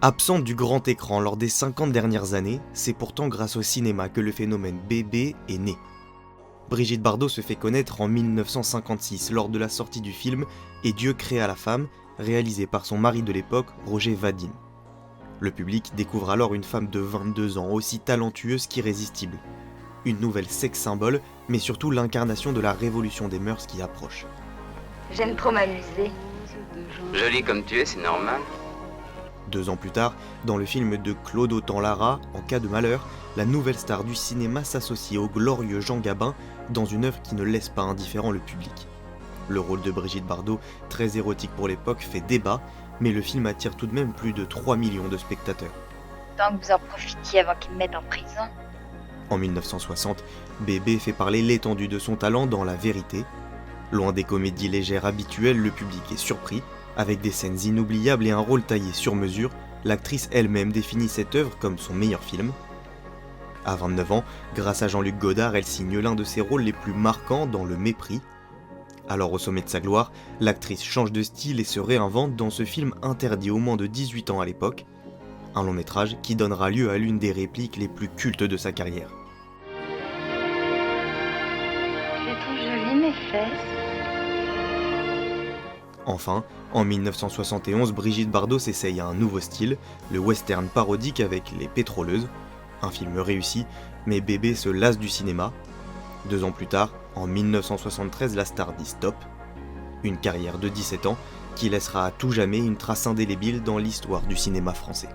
Absente du grand écran lors des 50 dernières années, c'est pourtant grâce au cinéma que le phénomène bébé est né. Brigitte Bardot se fait connaître en 1956 lors de la sortie du film « Et Dieu créa la femme », réalisé par son mari de l'époque, Roger Vadim. Le public découvre alors une femme de 22 ans, aussi talentueuse qu'irrésistible. Une nouvelle sex-symbole, mais surtout l'incarnation de la révolution des mœurs qui approche. J'aime trop m'amuser. Jolie comme tu es, c'est normal. 2 ans plus tard, dans le film de Claude Autant-Lara, En cas de malheur, la nouvelle star du cinéma s'associe au glorieux Jean Gabin dans une œuvre qui ne laisse pas indifférent le public. Le rôle de Brigitte Bardot, très érotique pour l'époque, fait débat, mais le film attire tout de même plus de 3 millions de spectateurs. Tant que vous en profitiez avant qu'ils me mettent en prison. En 1960, Bébé fait parler l'étendue de son talent dans La Vérité. Loin des comédies légères habituelles, le public est surpris. Avec des scènes inoubliables et un rôle taillé sur mesure, l'actrice elle-même définit cette œuvre comme son meilleur film. À 29 ans, grâce à Jean-Luc Godard, elle signe l'un de ses rôles les plus marquants dans Le Mépris. Alors au sommet de sa gloire, l'actrice change de style et se réinvente dans ce film interdit aux moins de 18 ans à l'époque. Un long métrage qui donnera lieu à l'une des répliques les plus cultes de sa carrière. Je les trouve jolies mes fesses. Enfin, en 1971, Brigitte Bardot s'essaye à un nouveau style, le western parodique avec Les Pétroleuses. Un film réussi, mais Bébé se lasse du cinéma. 2 ans plus tard, en 1973, la star dit stop. Une carrière de 17 ans qui laissera à tout jamais une trace indélébile dans l'histoire du cinéma français.